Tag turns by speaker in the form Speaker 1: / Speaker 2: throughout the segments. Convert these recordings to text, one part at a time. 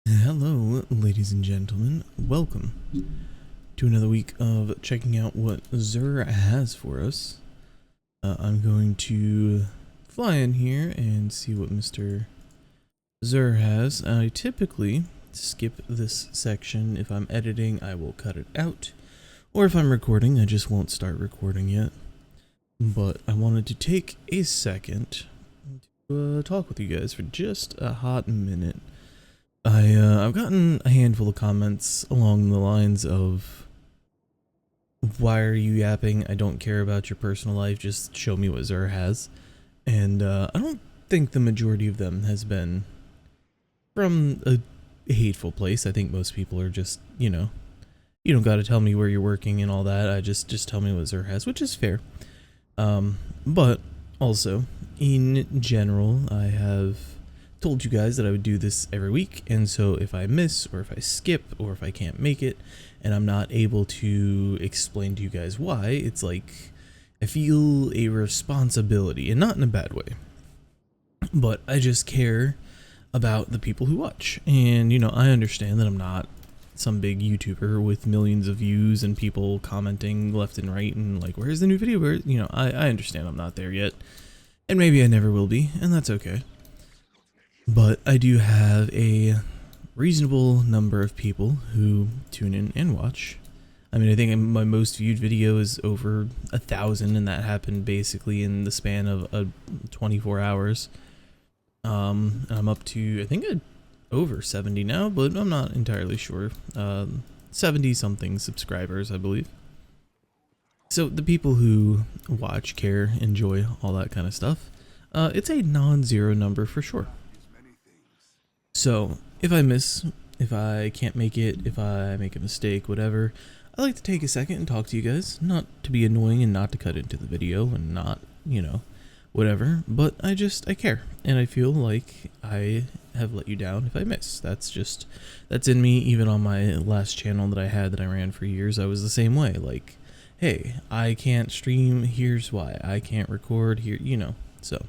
Speaker 1: Hello, ladies and gentlemen. Welcome to another week of checking out what Zur has for us. I'm going to fly in here and see what Mr. Zur has. I typically skip this section. If I'm editing, I will cut it out. Or if I'm recording, I just won't start recording yet. But I wanted to take a second to talk with you guys for just a hot minute. I've gotten a handful of comments along the lines of, why are you yapping? I don't care about your personal life, just show me what Zur has. And I don't think the majority of them has been from a hateful place. I think most people are just, you don't gotta tell me where you're working and all that. I just tell me what Zur has, which is fair. But also, in general, I have told you guys that I would do this every week, and so if I miss or if I skip or if I can't make it and I'm not able to explain to you guys why, it's like I feel a responsibility, and not in a bad way, but I just care about the people who watch. And I understand that I'm not some big YouTuber with millions of views and people commenting left and right and like, where's the new video? I understand I'm not there yet, and maybe I never will be, and that's okay. But I do have a reasonable number of people who tune in and watch. I mean, I think my most viewed video is over 1,000, and that happened basically in the span of 24 hours. And I'm up to, I think, over 70 now, but I'm not entirely sure. 70 something subscribers, I believe. So the people who watch, care, enjoy, all that kind of stuff, it's a non-zero number for sure. So, if I miss, if I can't make it, if I make a mistake, whatever, I like to take a second and talk to you guys, not to be annoying and not to cut into the video and not, whatever, but I care, and I feel like I have let you down if I miss. That's in me. Even on my last channel that I had that I ran for years, I was the same way, like, hey, I can't stream, here's why, I can't record, here, so.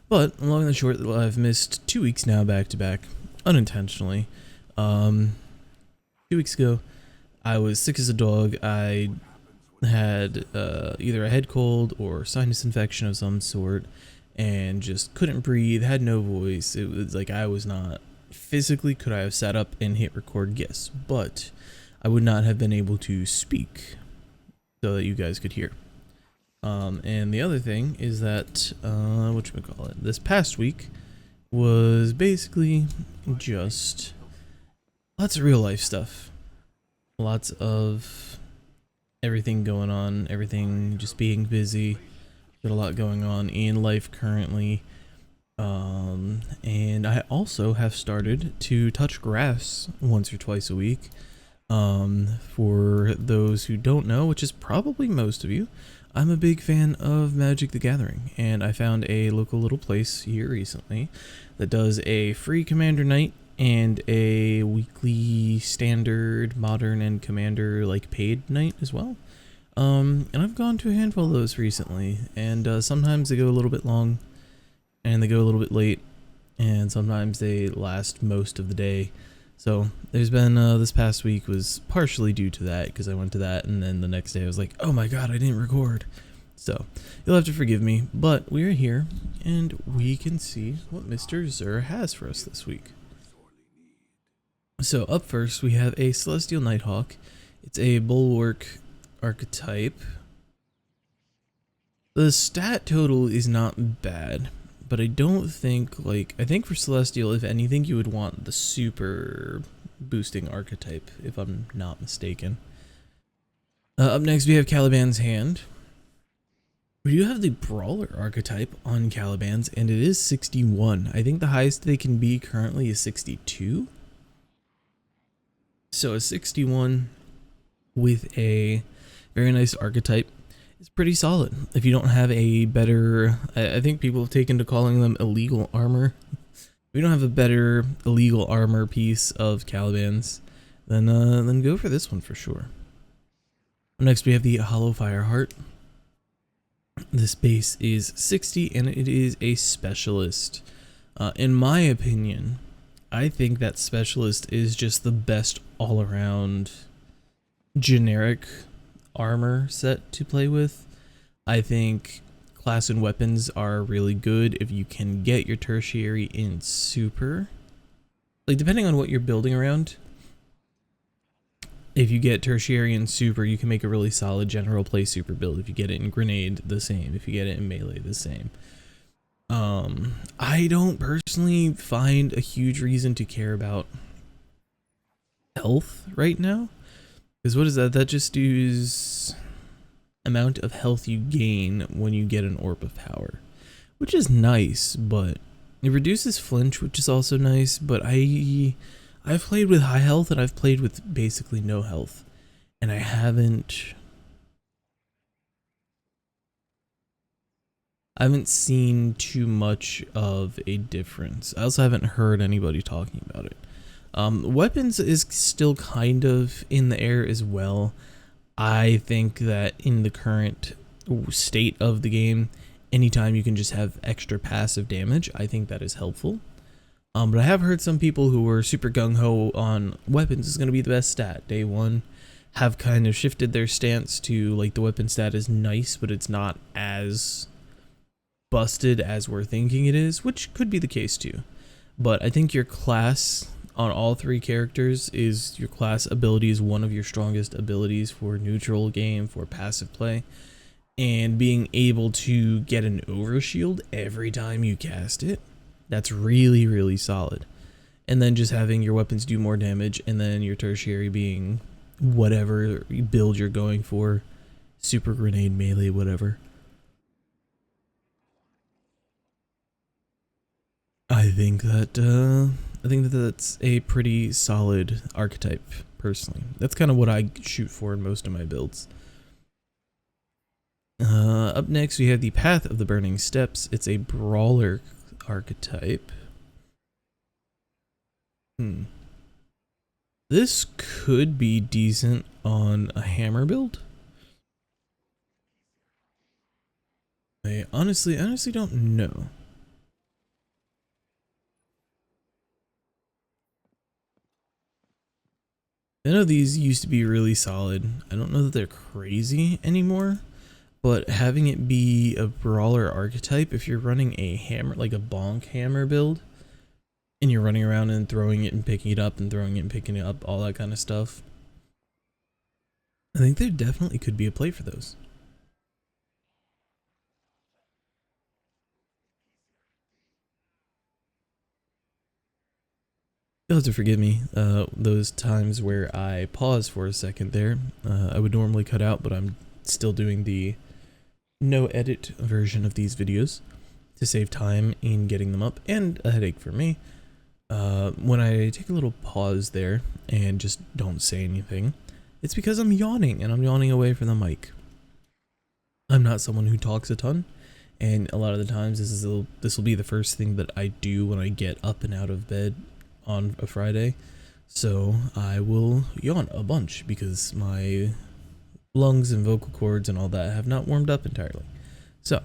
Speaker 1: But, long and short, I've missed 2 weeks now back to back, unintentionally. 2 weeks ago, I was sick as a dog. I had either a head cold or sinus infection of some sort, and just couldn't breathe, had no voice. It was like I was not physically, could I have sat up and hit record? Yes, but I would not have been able to speak so that you guys could hear. And the other thing is that, whatchamacallit, this past week was basically just lots of real life stuff. Lots of everything going on, everything just being busy. Got a lot going on in life currently. And I also have started to touch grass once or twice a week. For those who don't know, which is probably most of you, I'm a big fan of Magic the Gathering, and I found a local little place here recently that does a free Commander night and a weekly standard, modern, and commander like paid night as well. And I've gone to a handful of those recently, and sometimes they go a little bit long, and they go a little bit late, and sometimes they last most of the day. So there's been, this past week was partially due to that, because I went to that, and then the next day I was like, oh my god, I didn't record. So you'll have to forgive me, but we're here, and we can see what Mr. Zur has for us this week. So up first, we have a Celestial Nighthawk. It's a Bulwark archetype. The stat total is not bad, but I don't think, I think for Celestial, if anything, you would want the super boosting archetype, if I'm not mistaken. Up next, we have Caliban's Hand. We do have the Brawler archetype on Caliban's, and it is 61. I think the highest they can be currently is 62. So a 61 with a very nice archetype is pretty solid. If you don't have a better, I think people have taken to calling them illegal armor. If you don't have a better illegal armor piece of Caliban's, then go for this one for sure. Next we have the Hollow Fireheart. This base is 60, and it is a specialist. In my opinion, I think that specialist is just the best all around generic armor set to play with. I think class and weapons are really good if you can get your tertiary in super. Like, depending on what you're building around, if you get tertiary and super, you can make a really solid general play super build. If you get it in grenade, the same. If you get it in melee, the same. I don't personally find a huge reason to care about health right now. Because what is that? That just is amount of health you gain when you get an orb of power, which is nice, but it reduces flinch, which is also nice. But I've played with high health and I've played with basically no health, and I haven't seen too much of a difference. I also haven't heard anybody talking about it. Weapons is still kind of in the air as well. I think that in the current state of the game, anytime you can just have extra passive damage, I think that is helpful. But I have heard some people who were super gung-ho on weapons is going to be the best stat day one have kind of shifted their stance to, like, the weapon stat is nice, but it's not as busted as we're thinking it is, which could be the case too. But I think your class on all three characters is your class ability is one of your strongest abilities for neutral game, for passive play, and being able to get an overshield every time you cast it, that's really, really solid. And then just having your weapons do more damage, and then your tertiary being whatever build you're going for, super grenade, melee, whatever. I think that that's a pretty solid archetype, personally. That's kind of what I shoot for in most of my builds. Up next, we have the Path of the Burning Steps. It's a brawler archetype. This could be decent on a hammer build. I honestly don't know. I know these used to be really solid. I don't know that they're crazy anymore, but having it be a brawler archetype, if you're running a hammer, like a bonk hammer build, and you're running around and throwing it and picking it up and throwing it and picking it up, all that kind of stuff, I think there definitely could be a play for those. You'll have to forgive me, those times where I pause for a second there. I would normally cut out, but I'm still doing the no edit version of these videos to save time in getting them up and a headache for me. When I take a little pause there and just don't say anything, it's because I'm yawning, and I'm yawning away from the mic. I'm not someone who talks a ton, and a lot of the times this will be the first thing that I do when I get up and out of bed on a Friday, so I will yawn a bunch because my lungs and vocal cords and all that have not warmed up entirely. So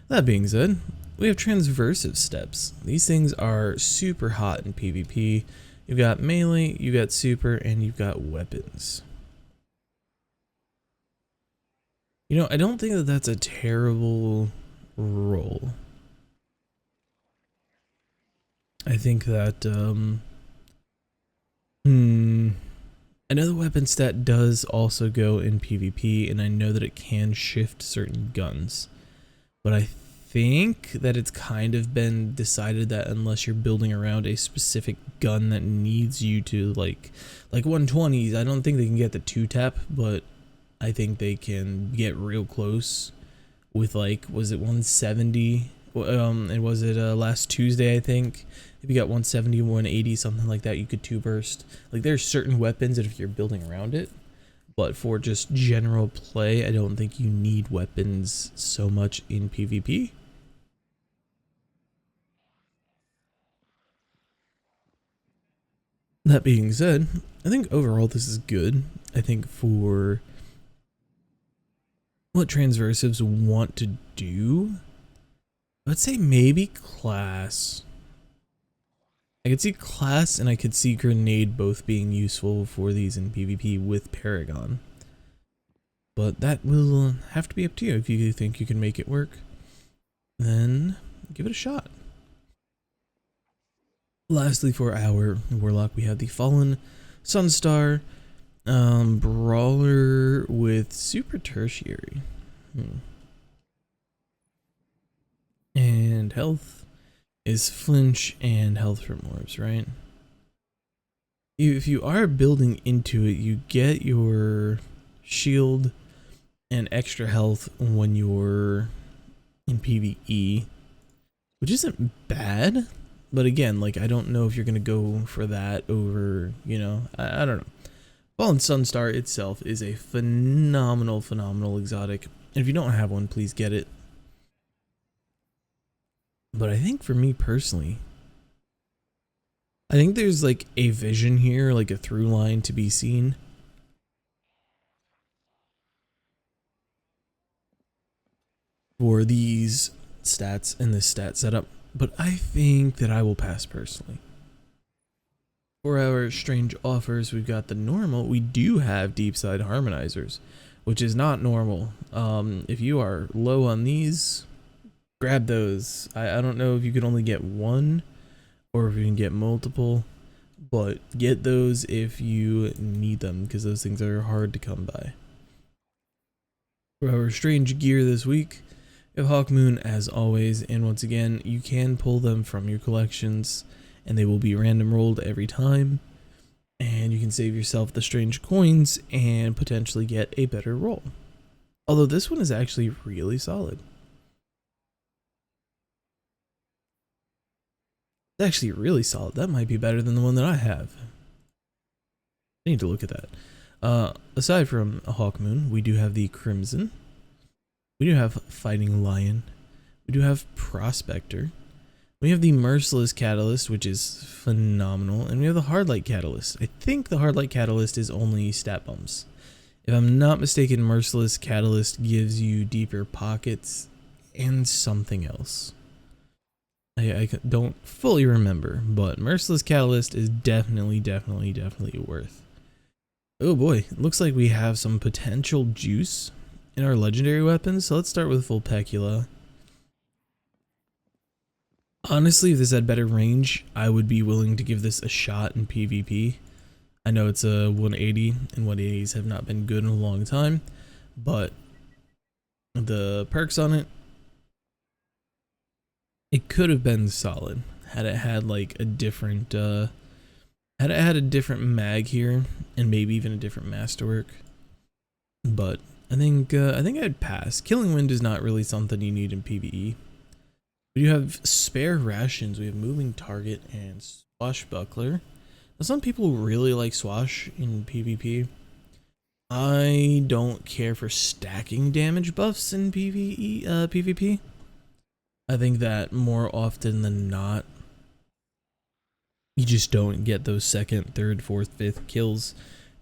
Speaker 1: that being said, we have transversive steps. These things are super hot in PvP. You've got melee, you've got super, and you've got weapons. You know, I don't think that that's a terrible role. I think that I know the weapon stat does also go in PvP, and I know that it can shift certain guns, but I think that it's kind of been decided that unless you're building around a specific gun that needs you to like 120s, I don't think they can get the 2-tap, but I think they can get real close with, like, was it 170? And was it last Tuesday, I think? If you got 170, 180, something like that, you could 2-burst. Like, there's certain weapons that if you're building around it, but for just general play, I don't think you need weapons so much in PvP. That being said, I think overall this is good. I think for what transversives want to do, I'd say maybe class. I could see class and I could see grenade both being useful for these in PvP with Paragon. But that will have to be up to you. If you think you can make it work, then give it a shot. Lastly, for our Warlock, we have the Fallen Sunstar Brawler with Super Tertiary. And health is flinch and health from orbs, right? If you are building into it, you get your shield and extra health when you're in PvE, which isn't bad. But again, like, I don't know if you're going to go for that over, you know, I don't know. Fallen Sunstar itself is a phenomenal exotic. And if you don't have one, please get it. But I think for me personally, I think there's like a vision here, like a through line to be seen. For these stats and this stat setup. But I think that I will pass personally. For our strange offers, we've got the normal. We do have deep side harmonizers, which is not normal. If you are low on these, grab those. I don't know if you can only get one or if you can get multiple, but get those if you need them, because those things are hard to come by. For our strange gear this week, we have Hawkmoon as always, and once again, you can pull them from your collections and they will be random rolled every time, and you can save yourself the strange coins and potentially get a better roll. Although this one is actually really solid. It's actually really solid. That might be better than the one that I have. I need to look at that. Aside from a Hawkmoon, we do have the Crimson. We do have Fighting Lion. We do have Prospector. We have the Merciless Catalyst, which is phenomenal. And we have the Hardlight Catalyst. I think the Hardlight Catalyst is only stat bumps. If I'm not mistaken, Merciless Catalyst gives you deeper pockets and something else. I don't fully remember, but Merciless Catalyst is definitely worth. Oh boy, it looks like we have some potential juice in our legendary weapons, so let's start with Vulpecula. Honestly, if this had better range, I would be willing to give this a shot in PvP. I know it's a 180, and 180s have not been good in a long time, but the perks on it, it could have been solid had it had like a different had it had a different mag here and maybe even a different masterwork. But I think I'd pass. Killing Wind is not really something you need in PvE. We do have spare rations. We have moving target and swashbuckler. Now, some people really like swash in PvP. I don't care for stacking damage buffs in PvP. I think that more often than not, you just don't get those second, third, fourth, fifth kills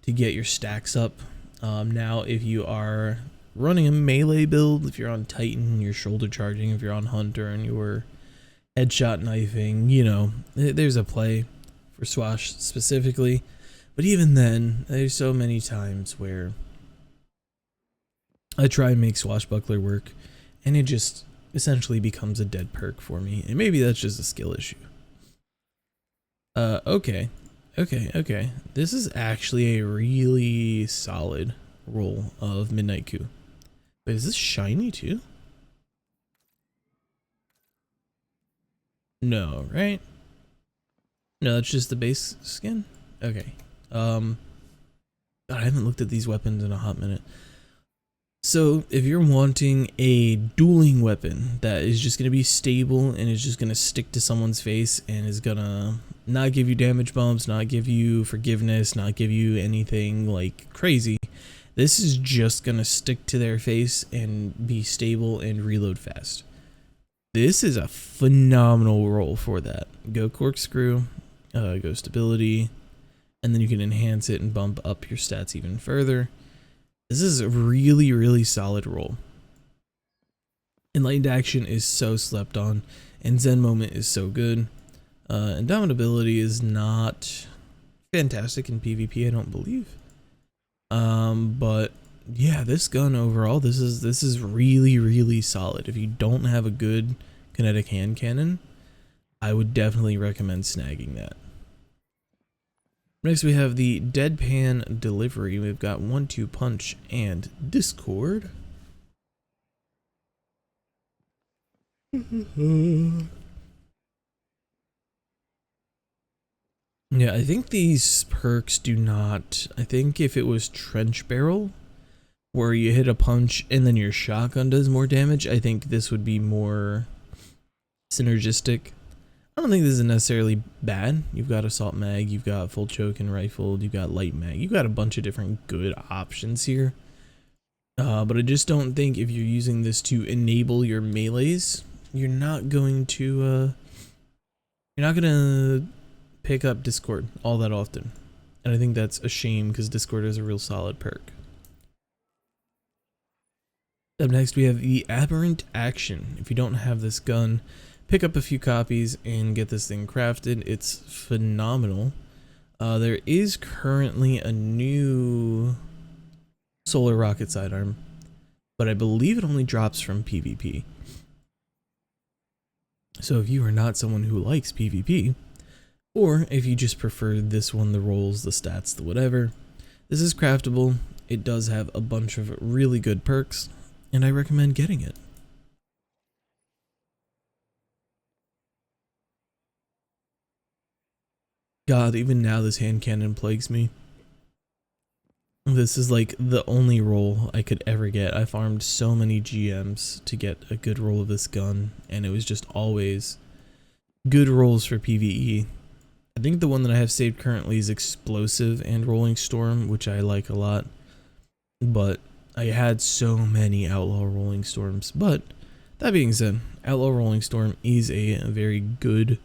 Speaker 1: to get your stacks up. Now, if you are running a melee build, if you're on Titan, you're shoulder charging, if you're on Hunter and you're headshot knifing, you know, there's a play for swash specifically. But even then, there's so many times where I try and make swashbuckler work and it just essentially becomes a dead perk for me, and maybe that's just a skill issue. Okay. This is actually a really solid roll of Midnight Coup. Wait, is this shiny too? No, right? No, that's just the base skin? Okay. God, I haven't looked at these weapons in a hot minute. So if you're wanting a dueling weapon that is just going to be stable and is just going to stick to someone's face and is going to not give you damage bumps, not give you forgiveness, not give you anything like crazy, this is just going to stick to their face and be stable and reload fast. This is a phenomenal roll for that. Go corkscrew, go stability, and then you can enhance it and bump up your stats even further. This is a really solid roll. Enlightened Action is so slept on, and Zen Moment is so good. Indomitability is not fantastic in PvP, I don't believe. But yeah, this gun overall, this is really solid. If you don't have a good kinetic hand cannon, I would definitely recommend snagging that. Next we have the Deadpan Delivery. We've got 1-2 Punch and Discord. Yeah, I think these perks do not. I think if it was Trench Barrel, where you hit a punch and then your shotgun does more damage, I think this would be more synergistic. I don't think this is necessarily bad. You've got Assault Mag, you've got Full Choke and Rifled, you've got Light Mag, you've got a bunch of different good options here. But I just don't think if you're using this to enable your melees, you're not going to pick up Discord all that often. And I think that's a shame because Discord is a real solid perk. Up next we have the Aberrant Action. If you don't have this gun, pick up a few copies and get this thing crafted. It's phenomenal. There is currently a new solar rocket sidearm, but I believe it only drops from PvP. So if you are not someone who likes PvP, or if you just prefer this one, the rolls, the stats, the whatever, this is craftable. It does have a bunch of really good perks, and I recommend getting it. God, even now this hand cannon plagues me. This is like the only roll I could ever get. I farmed so many GMs to get a good roll of this gun, and it was just always good rolls for PvE. I think the one that I have saved currently is Explosive and Rolling Storm, which I like a lot. But I had so many Outlaw Rolling Storms. But that being said, Outlaw Rolling Storm is a very good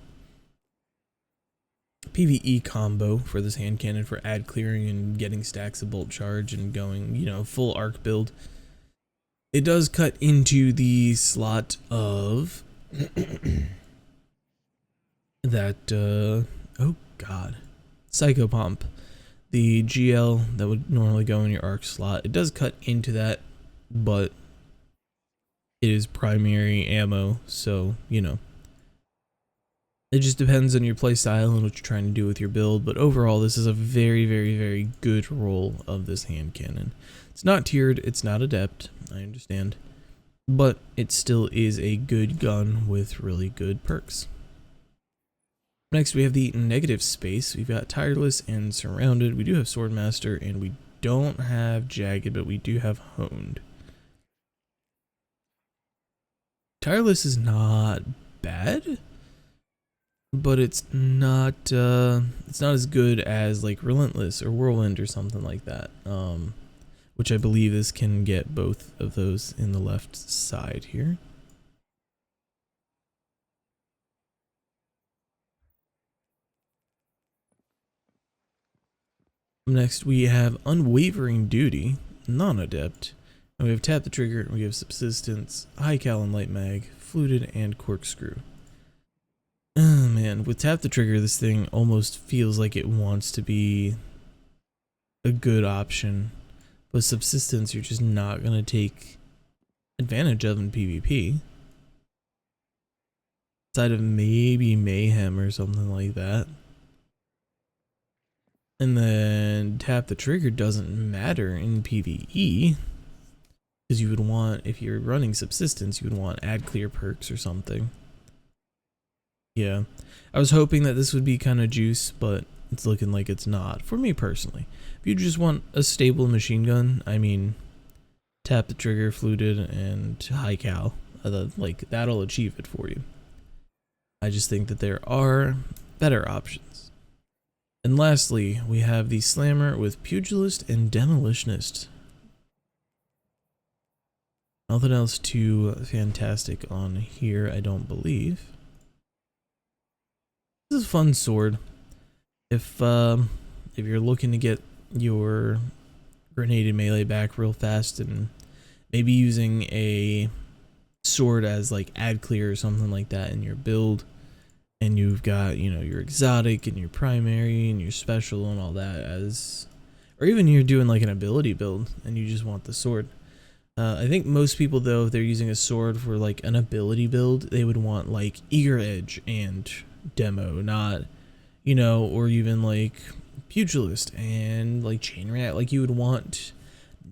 Speaker 1: PvE combo for this hand cannon for ad clearing and getting stacks of bolt charge and going, you know, full arc build. It does cut into the slot of that oh god, Psycho Pump, the GL that would normally go in your arc slot. It does cut into that, but it is primary ammo, so you know, it just depends on your playstyle and what you're trying to do with your build. But overall, this is a very good roll of this hand cannon. It's not tiered, it's not adept, I understand, but it still is a good gun with really good perks. Next we have the Negative Space. We've got Tireless and Surrounded. We do have Swordmaster, and we don't have Jagged, but we do have Honed. Tireless is not bad, but it's not as good as like Relentless or Whirlwind or something like that, which I believe this can get both of those in the left side here. Next we have Unwavering Duty, non-adept, and we have Tap the Trigger, and we have Subsistence, High Cal and Light Mag, Fluted, and Corkscrew. Oh man, with Tap the Trigger, this thing almost feels like it wants to be a good option. With Subsistence, you're just not going to take advantage of in PvP. Outside of maybe Mayhem or something like that. And then Tap the Trigger doesn't matter in PvE. Because you would want, if you're running Subsistence, you would want Ad Clear perks or something. Yeah, I was hoping that this would be kind of juice, but it's looking like it's not, for me personally. If you just want a stable machine gun, I mean, Tap the Trigger, Fluted, and High Cal, like, that'll achieve it for you. I just think that there are better options. And lastly, we have the Slammer with Pugilist and Demolitionist. Nothing else too fantastic on here, I don't believe. This is a fun sword. If you're looking to get your grenaded melee back real fast and maybe using a sword as like ad clear or something like that in your build, and you've got, you know, your exotic and your primary and your special and all that as, or even you're doing like an ability build and you just want the sword. I think most people though, if they're using a sword for like an ability build, they would want like Eager Edge and Demo, not, you know, or even like Pugilist and like Chain Rat. Like you would want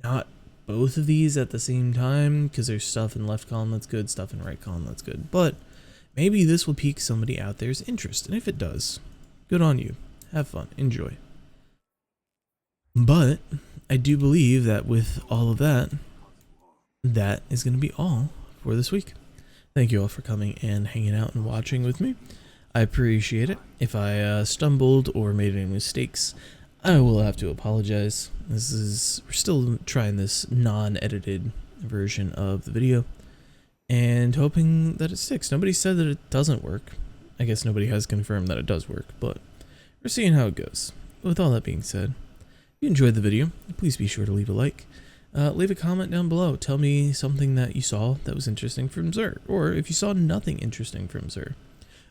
Speaker 1: not both of these at the same time, because there's stuff in left column that's good, stuff in right column that's good. But maybe this will pique somebody out there's interest, and if it does, good on you. Have fun, enjoy. But I do believe that with all of that, that is going to be all for this week. Thank you all for coming and hanging out and watching with me. I appreciate it. If I stumbled or made any mistakes, I will have to apologize. We're still trying this non-edited version of the video and hoping that it sticks. Nobody said that it doesn't work. I guess nobody has confirmed that it does work, but we're seeing how it goes. With all that being said, if you enjoyed the video, please be sure to leave a like. Leave a comment down below. Tell me something that you saw that was interesting from Xur, or if you saw nothing interesting from Xur,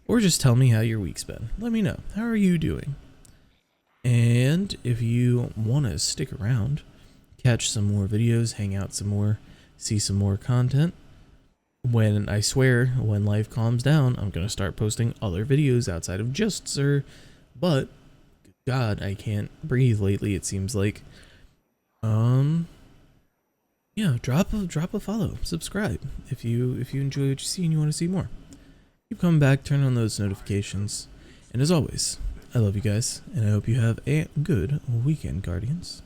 Speaker 1: or just tell me how your week's been. Let me know. How are you doing? And if you want to stick around, catch some more videos, hang out some more, see some more content, when I swear, when life calms down, I'm going to start posting other videos outside of just Xur. But, God, I can't breathe lately, it seems like. Yeah, drop a follow, subscribe if you enjoy what you see and you want to see more. Keep coming back, turn on those notifications, and as always, I love you guys, and I hope you have a good weekend, Guardians.